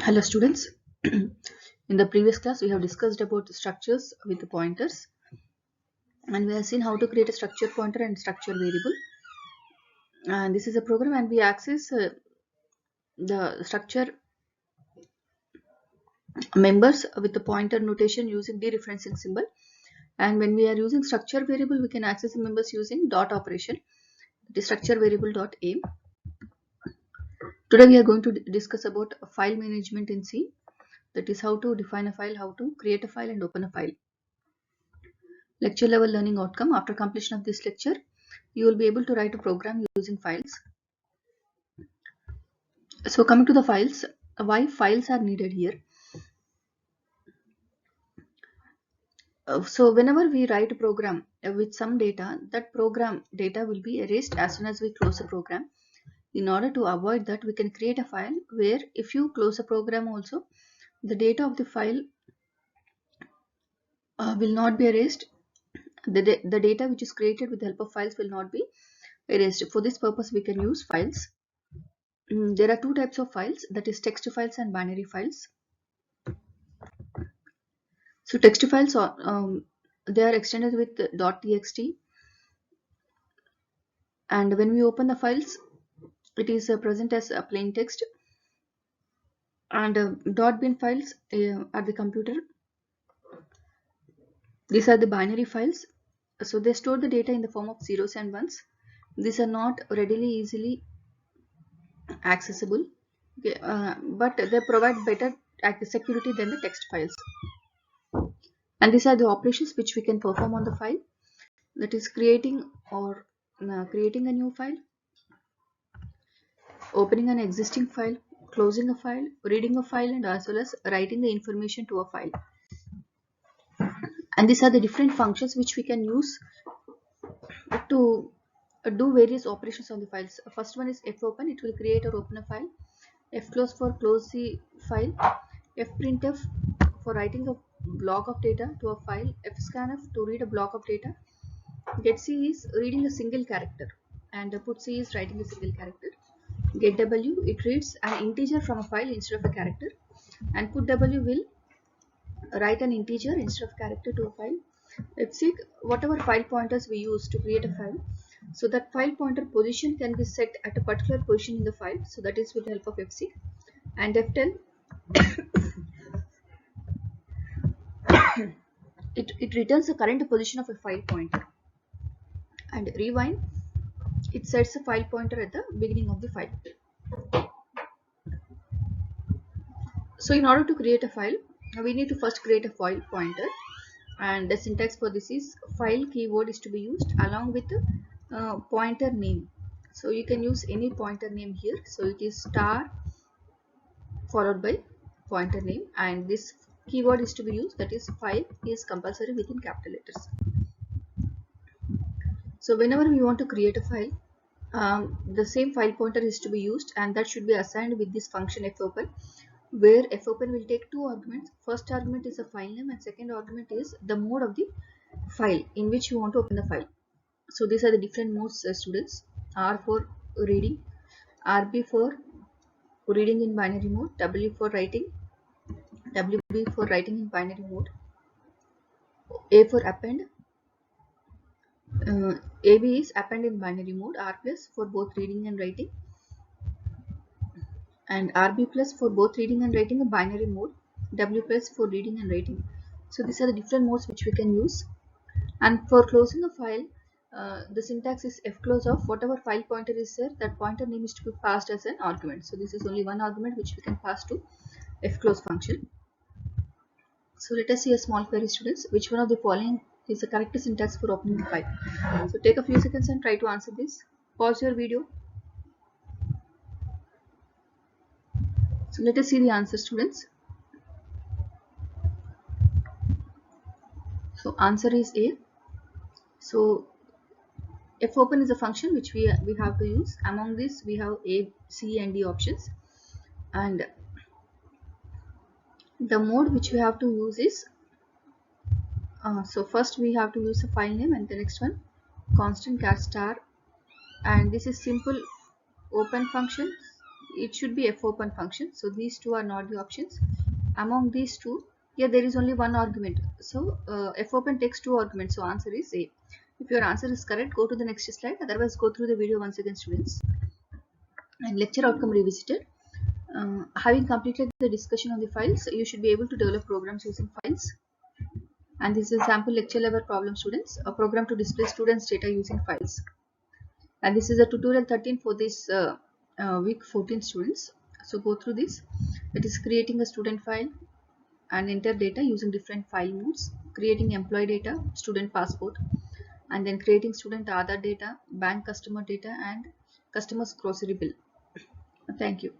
Hello students. In the previous class we have discussed about structures with the pointers, and we have seen how to create a structure pointer and structure variable. And this is a program, and we access the structure members with the pointer notation using dereferencing symbol. And when we are using structure variable, we can access the members using dot operation. The structure variable dot aim. Today we are going to discuss about file management in C. That is how to define a file, how to create a file and open a file. Lecture level learning outcome. After completion of this lecture, you will be able to write a program using files. So coming to the files, why files are needed here. So whenever we write a program with some data, that program data will be erased as soon as we close the program. In order to avoid that, we can create a file where if you close a program also, the data of the file will not be erased. The data which is created with the help of files will not be erased. For this purpose, we can use files. There are two types of files, that is text files and binary files. So text files are they are extended with .txt, and when we open the files, it is present as a plain text. And .bin files at the computer, these are the binary files. So they store the data in the form of zeros and ones. These are not readily easily accessible, okay, but they provide better security than the text files. And these are the operations which we can perform on the file, that is creating or creating a new file, opening an existing file, closing a file, reading a file, and as well as writing the information to a file. And these are the different functions which we can use to do various operations on the files. First one is fopen, it will create or open a file. Fclose for close the file. Fprintf for writing a block of data to a file. Fscanf to read a block of data. GetC is reading a single character, and putc is writing a single character. Getw, it reads an integer from a file instead of a character, and putw will write an integer instead of character to a file. Fseek, whatever file pointers we use to create a file, so that file pointer position can be set at a particular position in the file, so that is with the help of fseek. And ftell, it returns the current position of a file pointer. And rewind, it sets a file pointer at the beginning of the file. So in order to create a file, we need to first create a file pointer, and the syntax for this is file keyword is to be used along with the pointer name. So you can use any pointer name here. So it is star followed by pointer name, and this keyword is to be used, that is file is compulsory within capital letters. So whenever we want to create a file, the same file pointer is to be used, and that should be assigned with this function fopen, where fopen will take two arguments. First argument is a file name, and second argument is the mode of the file in which you want to open the file. So these are the different modes, students. R for reading, RB for reading in binary mode, W for writing, WB for writing in binary mode, A for append, AB is append in binary mode, R plus for both reading and writing, and RB plus for both reading and writing in binary mode, W plus for reading and writing. So these are the different modes which we can use. And for closing a file, the syntax is fclose of whatever file pointer is there, that pointer name is to be passed as an argument. So this is only one argument which we can pass to fclose function. So let us see a small query, students. Which one of the following is the correct syntax for opening the file? So take a few seconds and try to answer this. Pause your video. So let us see the answer, students. So answer is A. So fopen is a function which we have to use. Among this we have A, C and D options, and the mode which we have to use is so first we have to use a file name, and the next one constant cat star, and this is simple open function. it should be fopen function. So these two are not the options. Among these two, here there is only one argument. So fopen takes two arguments. So answer is A. If your answer is correct, go to the next slide. Otherwise, go through the video once again, students. And lecture outcome revisited. Having completed the discussion on the files, you should be able to develop programs using files. And this is a sample lecture level problem, students. A program to display students' data using files. And this is a tutorial 13 for this week 14, students. So go through this. It is creating a student file and enter data using different file modes, creating employee data, student passport, and then creating student Aadhaar data, bank customer data, and customer's grocery bill. Thank you.